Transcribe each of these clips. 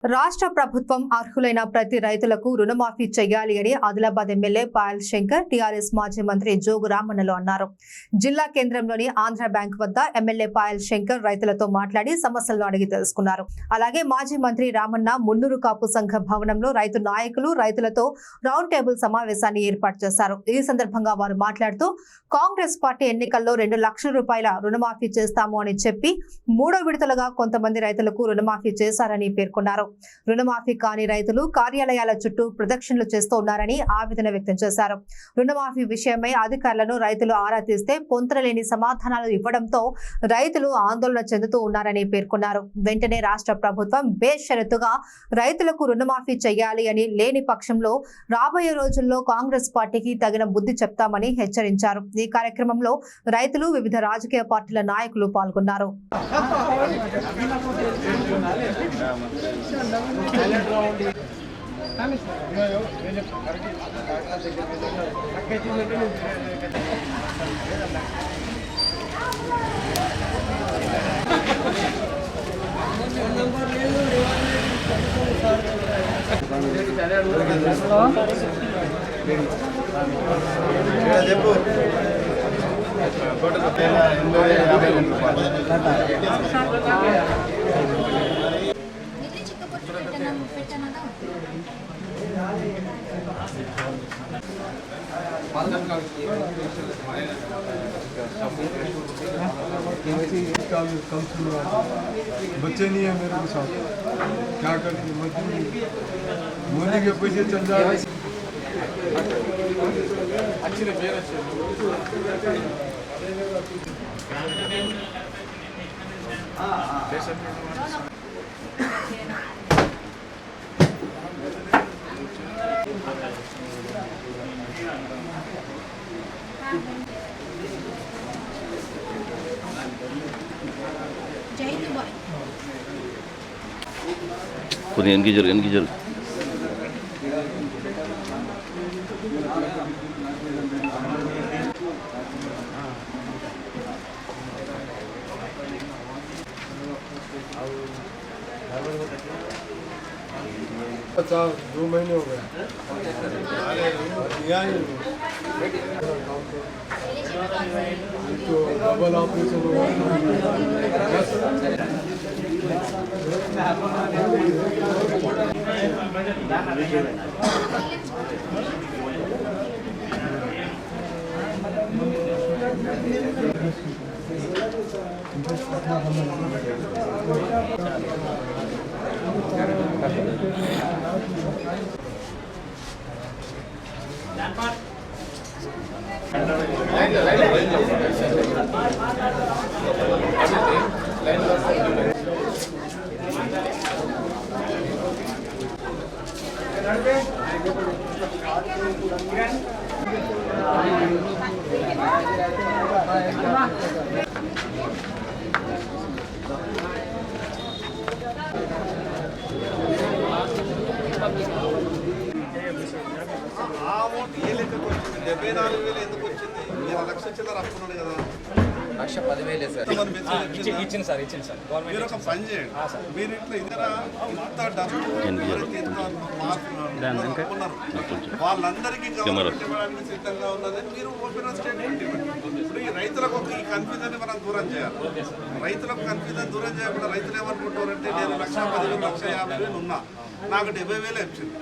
రాష్ట్ర ప్రభుత్వం అర్హులైన ప్రతి రైతులకు రుణమాఫీ చేయాలి అని ఆదిలాబాద్ ఎమ్మెల్యే పాయల్ శంకర్ టీఆర్ఎస్ మాజీ మంత్రి జోగు రామన్నలు అన్నారు. జిల్లా కేంద్రంలోని ఆంధ్ర బ్యాంక్ వద్ద ఎమ్మెల్యే పాయల్ శంకర్ రైతులతో మాట్లాడి సమస్యలను అడిగి తెలుసుకున్నారు. అలాగే మాజీ మంత్రి రామన్న మున్నూరు కాపు సంఘ భవనంలో రైతు నాయకులు రైతులతో రౌండ్ టేబుల్ సమావేశాన్ని ఏర్పాటు చేశారు. ఈ సందర్భంగా వారు మాట్లాడుతూ కాంగ్రెస్ పార్టీ ఎన్నికల్లో 2 లక్షల రూపాయల రుణమాఫీ చేస్తాము అని చెప్పి 3వ విడతలుగా కొంతమంది రైతులకు రుణమాఫీ చేశారని పేర్కొన్నారు. రుణమాఫీ కాని రైతులు కార్యాలయాల చుట్టూ ప్రదక్షిణలు చేస్తూ ఉన్నారని ఆవేదన వ్యక్తం చేశారు. రుణమాఫీ విషయమై అధికారులను రైతులు ఆరా తీస్తే పొంతనలేని సమాధానాలు ఇవ్వడంతో రైతులు ఆందోళన చెందుతూ ఉన్నారని పేర్కొన్నారు. వెంటనే రాష్ట్ర ప్రభుత్వం బేషరతుగా రైతులకు రుణమాఫీ చేయాలి అని, లేని పక్షంలో రాబోయే రోజుల్లో కాంగ్రెస్ పార్టీకి తగిన బుద్ధి చెప్తామని హెచ్చరించారు. ఈ కార్యక్రమంలో రైతులు, వివిధ రాజకీయ పార్టీల నాయకులు పాల్గొన్నారు. बच्चे नहीं है मेरे साथ, क्या करेंगे? मोदी के पैसे चल जा रहे కొన్ని ఎన్నికలు अच्छा 2 महीने हो गए तो डबल ऑपरेशन हो ఇచ్చింది సార్ మీరు ఒక పని చేయండి. మీరు ఇట్లా ఇతర ఇంత డబ్బు వాళ్ళందరికీ గవర్నమెంట్ ఇవ్వడానికి సిద్ధంగా ఉన్నదని మీరు ఓపెన్ స్టేట్మెంట్ ఇవ్వండి. ఇప్పుడు ఈ రైతులకు ఈ కన్ఫ్యూజన్ మనం దూరం చేయాలి. రైతులకు కన్ఫ్యూజన్ దూరం చేయకుండా రైతులు ఏమనుకుంటారంటే నేను 1,10,000 1,50,000 ఉన్నా, నాకు 70,000 వచ్చింది.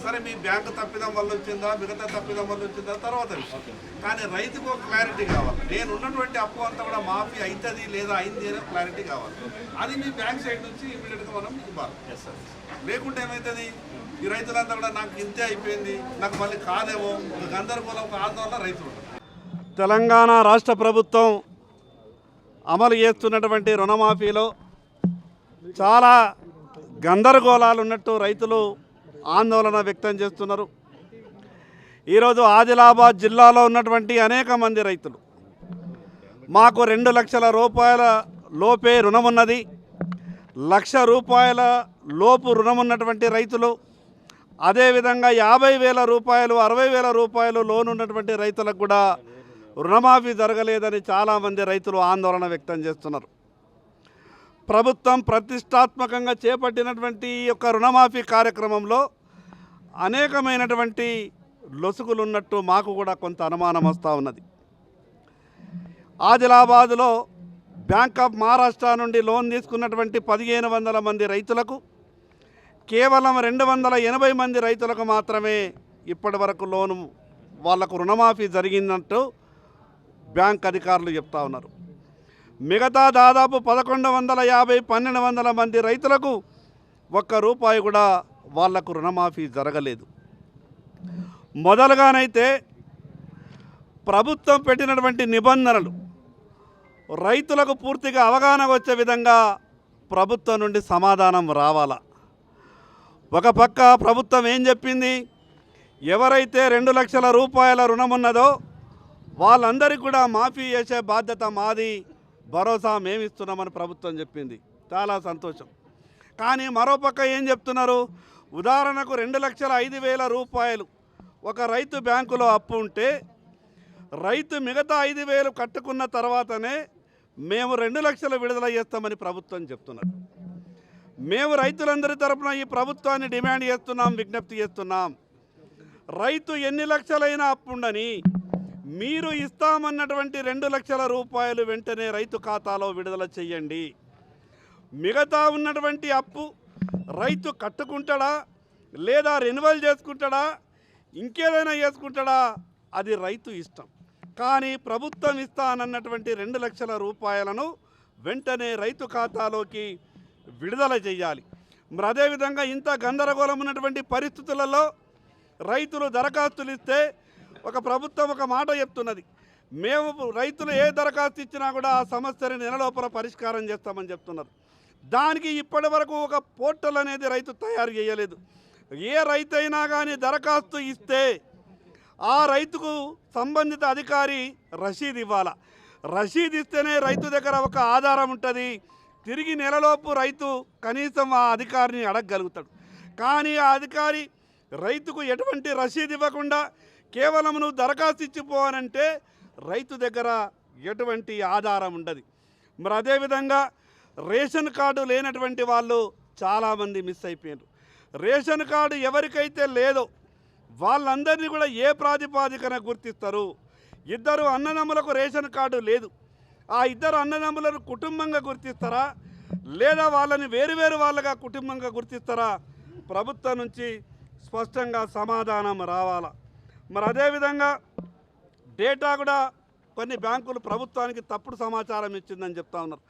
సరే, మీ బ్యాంకు తప్పిదం వల్ల వచ్చిందా, మిగతా తప్పిదం వల్ల వచ్చిందా తర్వాత విషయం. కానీ రైతుకు ఒక క్లారిటీ కావాలి. నేను ఉన్నటువంటి అప్పు అంతా కూడా మాఫీ అవుతుంది లేదా అయింది అనే క్లారిటీ కావాలి. అది మీ బ్యాంక్ సైడ్ నుంచి ఇమీడియట్గా మనం ఇవ్వాలి. లేకుంటే ఏమవుతుంది, ఈ రైతులంతా కూడా నాకు ఇంతే అయిపోయింది, నాకు మళ్ళీ కాదేమో, గందరగోళం, ఒక ఆందోళన రైతులు. తెలంగాణ రాష్ట్ర ప్రభుత్వం అమలు చేస్తున్నటువంటి రుణమాఫీలో చాలా గందరగోళాలు ఉన్నట్టు రైతులు ఆందోళన వ్యక్తం చేస్తున్నారు. ఈరోజు ఆదిలాబాద్ జిల్లాలో ఉన్నటువంటి అనేక మంది రైతులు మాకు 2 లక్షల రూపాయల లోపే రుణం ఉన్నది, 1,00,000 రూపాయల లోపు రుణం ఉన్నటువంటి రైతులు, అదేవిధంగా 50,000 రూపాయలు 60,000 రూపాయలు లోన్ ఉన్నటువంటి రైతులకు కూడా రుణమాఫీ జరగలేదని చాలామంది రైతులు ఆందోళన వ్యక్తం చేస్తున్నారు. ప్రభుత్వం ప్రతిష్టాత్మకంగా చేపట్టినటువంటి ఈ యొక్క రుణమాఫీ కార్యక్రమంలో అనేకమైనటువంటి లొసుగులు ఉన్నట్టు మాకు కూడా కొంత అనుమానం వస్తూ ఉన్నది. ఆదిలాబాదులో బ్యాంక్ ఆఫ్ మహారాష్ట్ర నుండి లోన్ తీసుకున్నటువంటి 1500 మంది రైతులకు కేవలం 280 మంది రైతులకు మాత్రమే ఇప్పటి వరకు లోను వాళ్లకు రుణమాఫీ జరిగిందంటూ బ్యాంక్ అధికారులు చెప్తా ఉన్నారు. మిగతా దాదాపు 1150 1200 మంది రైతులకు ₹1 కూడా వాళ్లకు రుణమాఫీ జరగలేదు. మొదలుగానైతే ప్రభుత్వం పెట్టినటువంటి నిబంధనలు రైతులకు పూర్తిగా అవగాహన వచ్చే విధంగా ప్రభుత్వం నుండి సమాధానం రావాలా. ఒక పక్క ప్రభుత్వం ఏం చెప్పింది, ఎవరైతే 2 లక్షల రూపాయల రుణం ఉన్నదో వాళ్ళందరికీ కూడా మాఫీ చేసే బాధ్యత మాది, భరోసా మేమిస్తున్నామని ప్రభుత్వం చెప్పింది. చాలా సంతోషం. కానీ మరోపక్క ఏం చెప్తున్నారు, ఉదాహరణకు 2,05,000 రూపాయలు ఒక రైతు బ్యాంకులో అప్పు ఉంటే రైతు మిగతా 5,000 కట్టుకున్న తర్వాతనే మేము 2 లక్షలు విడుదల చేస్తామని ప్రభుత్వం చెప్తున్నారు. మేము రైతులందరి తరపున ఈ ప్రభుత్వాన్ని డిమాండ్ చేస్తున్నాం, విజ్ఞప్తి చేస్తున్నాం. రైతు ఎన్ని లక్షలైనా అప్పు ఉండని మీరు ఇస్తామన్నటువంటి 2 లక్షల రూపాయలు వెంటనే రైతు ఖాతాలో విడుదల చేయండి. మిగతా ఉన్నటువంటి అప్పు రైతు కట్టుకుంటాడా లేదా రెన్యువల్ చేసుకుంటాడా ఇంకేదైనా చేసుకుంటాడా అది రైతు ఇష్టం. కానీ ప్రభుత్వం ఇస్తానన్నటువంటి 2 లక్షల రూపాయలను వెంటనే రైతు ఖాతాలోకి విడుదల చేయాలి. మరి అదేవిధంగా ఇంత గందరగోళం ఉన్నటువంటి పరిస్థితులలో రైతులు దరఖాస్తులు ఇస్తే ఒక ప్రభుత్వం ఒక మాట చెప్తున్నది, మేము రైతులు ఏ దరఖాస్తు ఇచ్చినా కూడా ఆ సమస్యని నెల లోపల పరిష్కారం చేస్తామని చెప్తున్నారు. దానికి ఇప్పటి వరకు ఒక పోర్టల్ అనేది రైతు తయారు చేయలేదు. ఏ రైతు అయినా కానీ దరఖాస్తు ఇస్తే ఆ రైతుకు సంబంధిత అధికారి రసీదు ఇవ్వాలి. రసీదు ఇస్తేనే రైతు దగ్గర ఒక ఆధారం ఉంటుంది. తిరిగి నెలలోపు రైతు కనీసం ఆ అధికారిని అడగగలుగుతాడు. కానీ ఆ అధికారి రైతుకు ఎటువంటి రసీదు ఇవ్వకుండా కేవలం నువ్వు దరఖాస్తు ఇచ్చిపోవాలంటే రైతు దగ్గర ఎటువంటి ఆధారం ఉండదు. మరి అదేవిధంగా రేషన్ కార్డు లేనటువంటి వాళ్ళు చాలామంది మిస్ అయిపోయారు. రేషన్ కార్డు ఎవరికైతే లేదో వాళ్ళందరినీ కూడా ఏ ప్రాతిపాదికన గుర్తిస్తారు? 2 అన్నదమ్ములకు రేషన్ కార్డు లేదు, ఆ 2 అన్నదమ్ములను కుటుంబంగా గుర్తిస్తారా లేదా వాళ్ళని వేరువేరు వాళ్ళగా కుటుంబంగా గుర్తిస్తారా? ప్రభుత్వం నుంచి స్పష్టంగా సమాధానం రావాలా. మరి అదేవిధంగా డేటా కూడా కొన్ని బ్యాంకులు ప్రభుత్వానికి తప్పుడు సమాచారం ఇచ్చిందని చెప్తా ఉన్నారు.